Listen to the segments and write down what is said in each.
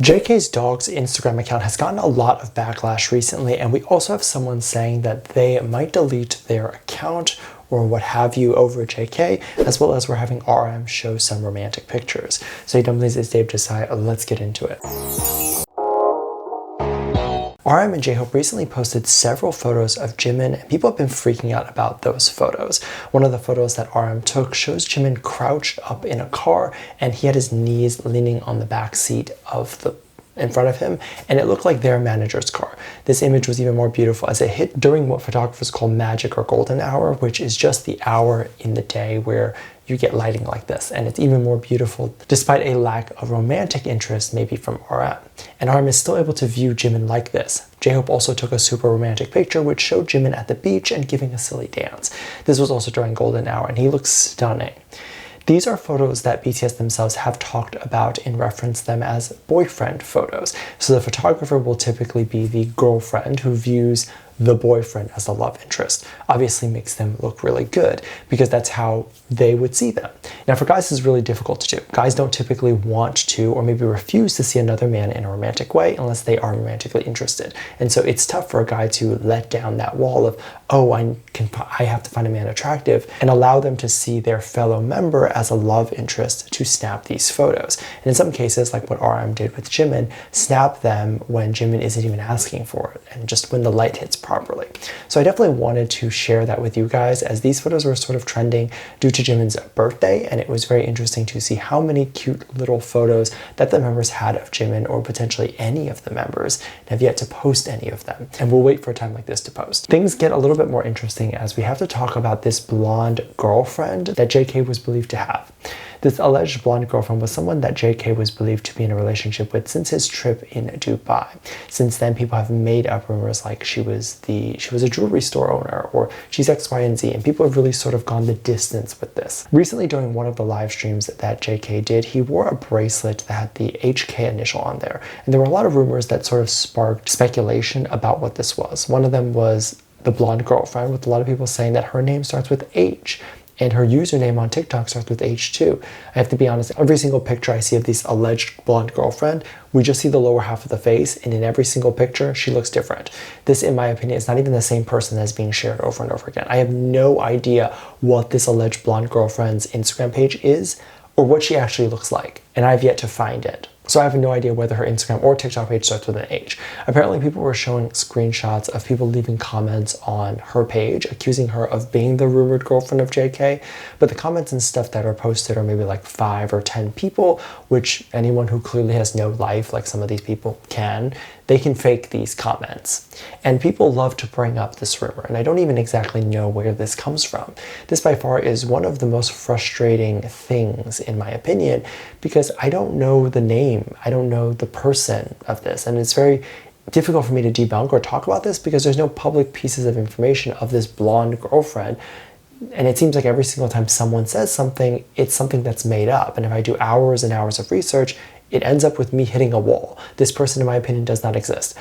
JK's dog's Instagram account has gotten a lot of backlash recently, and we also have someone saying that they might delete their account or what have you over JK, as well as we're having RM show some romantic pictures. So this is Dave Disci. Let's get into it. RM and JHope recently posted several photos of Jimin, and people have been freaking out about those photos. One of the photos that RM took shows Jimin crouched up in a car, and he had his knees leaning on the back seat in front of him, and it looked like their manager's car. This image was even more beautiful as it hit during what photographers call magic or golden hour, which is just the hour in the day where you get lighting like this, and it's even more beautiful despite a lack of romantic interest maybe from RM. And RM is still able to view Jimin like this. JHope also took a super romantic picture which showed Jimin at the beach and giving a silly dance. This was also during golden hour, and he looks stunning. These are photos that BTS themselves have talked about and referenced them as boyfriend photos. So the photographer will typically be the girlfriend who views the boyfriend as the love interest. Obviously makes them look really good because that's how they would see them. Now for guys, this is really difficult to do. Guys don't typically want to or maybe refuse to see another man in a romantic way unless they are romantically interested. And so it's tough for a guy to let down that wall of, oh, I have to find a man attractive, and allow them to see their fellow member as a love interest to snap these photos. And in some cases, like what RM did with Jimin, snap them when Jimin isn't even asking for it and just when the light hits properly. So I definitely wanted to share that with you guys, as these photos were sort of trending due to Jimin's birthday, and it was very interesting to see how many cute little photos that the members had of Jimin, or potentially any of the members, and have yet to post any of them. And we'll wait for a time like this to post. Things get a little bit more interesting as we have to talk about this blonde girlfriend that JK was believed to have. This alleged blonde girlfriend was someone that JK was believed to be in a relationship with since his trip in Dubai. Since then, people have made up rumors like she was a jewelry store owner, or she's X, Y, and Z, and people have really sort of gone the distance with this. Recently, during one of the live streams that JK did, he wore a bracelet that had the HK initial on there, and there were a lot of rumors that sort of sparked speculation about what this was. One of them was the blonde girlfriend, with a lot of people saying that her name starts with H, and her username on TikTok starts with H2. I have to be honest, every single picture I see of this alleged blonde girlfriend, we just see the lower half of the face, and in every single picture, she looks different. This, in my opinion, is not even the same person that's being shared over and over again. I have no idea what this alleged blonde girlfriend's Instagram page is, or what she actually looks like, and I've yet to find it. So I have no idea whether her Instagram or TikTok page starts with an H. Apparently people were showing screenshots of people leaving comments on her page, accusing her of being the rumored girlfriend of JK, but the comments and stuff that are posted are maybe like 5 or 10 people, which anyone who clearly has no life, like some of these people they can fake these comments. And people love to bring up this rumor, and I don't even exactly know where this comes from. This by far is one of the most frustrating things, in my opinion, because I don't know the name, I don't know the person of this, and it's very difficult for me to debunk or talk about this because there's no public pieces of information of this blonde girlfriend. And it seems like every single time someone says something, it's something that's made up. And if I do hours and hours of research, it ends up with me hitting a wall. This person, in my opinion, does not exist.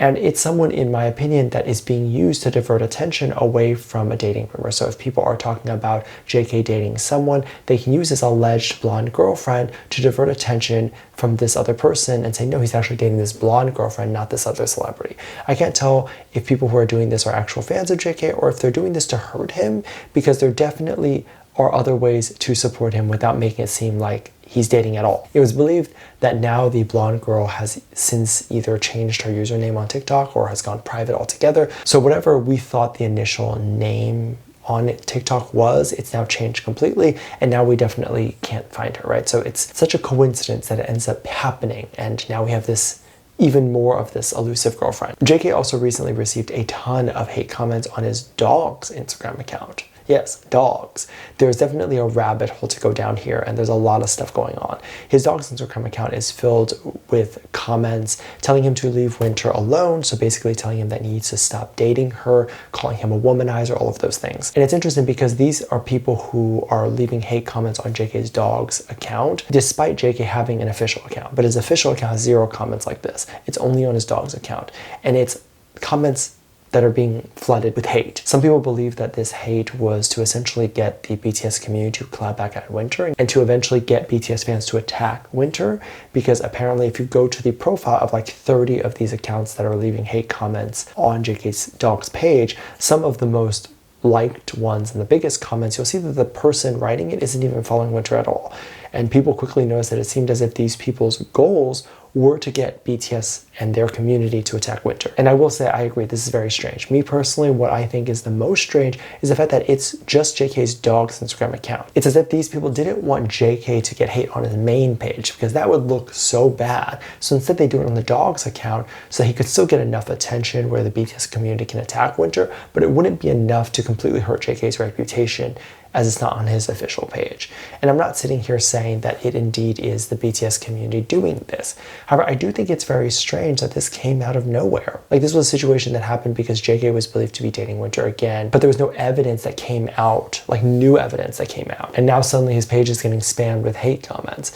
And it's someone, in my opinion, that is being used to divert attention away from a dating rumor. So if people are talking about JK dating someone, they can use this alleged blonde girlfriend to divert attention from this other person and say, no, he's actually dating this blonde girlfriend, not this other celebrity. I can't tell if people who are doing this are actual fans of JK or if they're doing this to hurt him, because there definitely are other ways to support him without making it seem like he's dating at all. It was believed that now the blonde girl has since either changed her username on TikTok or has gone private altogether. So whatever we thought the initial name on TikTok was, it's now changed completely, and now we definitely can't find her, right? So it's such a coincidence that it ends up happening, and now we have this even more of this elusive girlfriend. JK also recently received a ton of hate comments on his dog's Instagram account. Yes, dogs. There's definitely a rabbit hole to go down here, and there's a lot of stuff going on. His dog's Instagram account is filled with comments telling him to leave Winter alone, so basically telling him that he needs to stop dating her, calling him a womanizer, all of those things. And it's interesting because these are people who are leaving hate comments on JK's dog's account, despite JK having an official account. But his official account has 0 comments like this. It's only on his dog's account. And it's comments that are being flooded with hate. Some people believe that this hate was to essentially get the BTS community to clap back at Winter and to eventually get BTS fans to attack Winter, because apparently if you go to the profile of like 30 of these accounts that are leaving hate comments on JK's dog's page, some of the most liked ones and the biggest comments, you'll see that the person writing it isn't even following Winter at all. And people quickly noticed that it seemed as if these people's goals were to get BTS and their community to attack Winter. And I will say, I agree, this is very strange. Me personally, what I think is the most strange is the fact that it's just JK's dog's Instagram account. It's as if these people didn't want JK to get hate on his main page, because that would look so bad. So instead they do it on the dog's account so he could still get enough attention where the BTS community can attack Winter, but it wouldn't be enough to completely hurt JK's reputation, as it's not on his official page. And I'm not sitting here saying that it indeed is the BTS community doing this. However, I do think it's very strange that this came out of nowhere. Like, this was a situation that happened because JK was believed to be dating Winter again, but there was no evidence that came out, like new evidence that came out. And now suddenly his page is getting spammed with hate comments.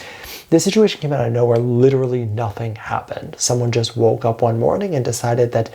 This situation came out of nowhere. Literally nothing happened. Someone just woke up one morning and decided that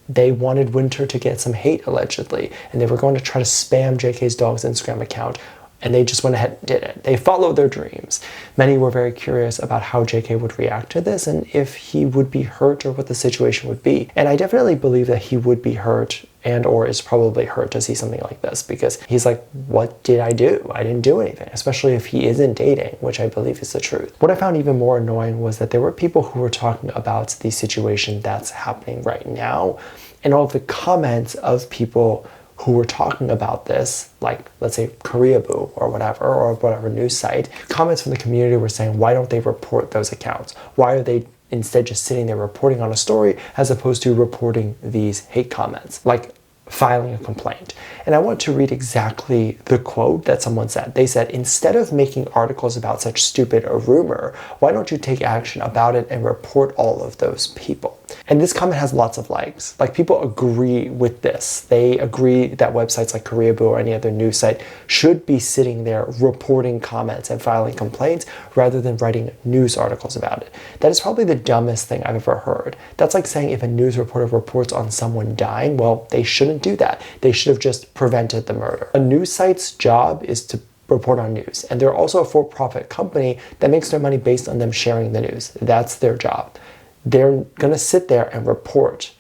they wanted Winter to get some hate, allegedly, and they were going to try to spam JK's dog's Instagram account, and they just went ahead and did it. They followed their dreams. Many were very curious about how JK would react to this and if he would be hurt or what the situation would be. And I definitely believe that he would be hurt and or is probably hurt to see something like this, because he's like, what did I do? I didn't do anything, especially if he isn't dating, which I believe is the truth. What I found even more annoying was that there were people who were talking about the situation that's happening right now, and all of the comments of people who were talking about this, like let's say Koreaboo or whatever news site, comments from the community were saying, why don't they report those accounts? Why are they instead just sitting there reporting on a story as opposed to reporting these hate comments, like filing a complaint? And I want to read exactly the quote that someone said. They said, instead of making articles about such stupid a rumor, why don't you take action about it and report all of those people? And this comment has lots of likes. Like, people agree with this. They agree that websites like Koreaboo or any other news site should be sitting there reporting comments and filing complaints rather than writing news articles about it. That is probably the dumbest thing I've ever heard. That's like saying if a news reporter reports on someone dying, well, they shouldn't do that. They should have just prevented the murder. A news site's job is to report on news, and they're also a for-profit company that makes their money based on them sharing the news. That's their job. They're gonna sit there and report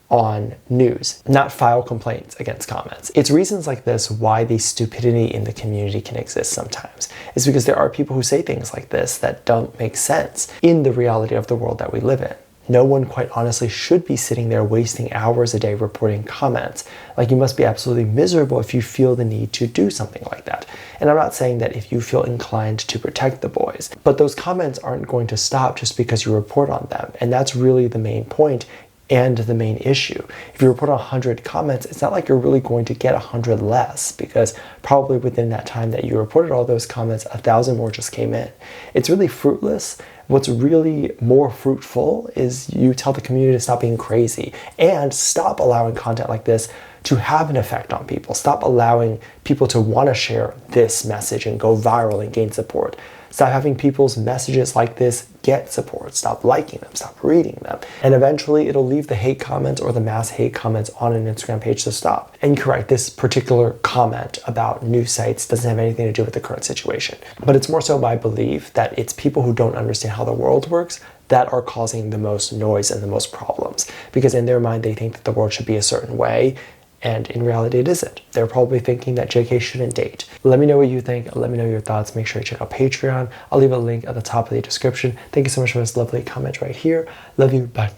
on news, not file complaints against comments. It's reasons like this why the stupidity in the community can exist sometimes. It's because there are people who say things like this that don't make sense in the reality of the world that we live in. No one, quite honestly, should be sitting there wasting hours a day reporting comments. Like, you must be absolutely miserable if you feel the need to do something like that. And I'm not saying that if you feel inclined to protect the boys, but those comments aren't going to stop just because you report on them. And that's really the main point and the main issue. If you report 100 comments, it's not like you're really going to get 100 less, because probably within that time that you reported all those comments, 1,000 more just came in. It's really fruitless. What's really more fruitful is you tell the community to stop being crazy and stop allowing content like this to have an effect on people. Stop allowing people to want to share this message and go viral and gain support. Stop having people's messages like this get support. Stop liking them, stop reading them. And eventually it'll leave the hate comments or the mass hate comments on an Instagram page to stop. And correct, this particular comment about news sites doesn't have anything to do with the current situation. But it's more so my belief that it's people who don't understand how the world works that are causing the most noise and the most problems. Because in their mind, they think that the world should be a certain way, and in reality it isn't. They're probably thinking that JK shouldn't date. Let me know what you think. Let me know your thoughts. Make sure you check out Patreon. I'll leave a link at the top of the description. Thank you so much for this lovely comment right here. Love you. Bye.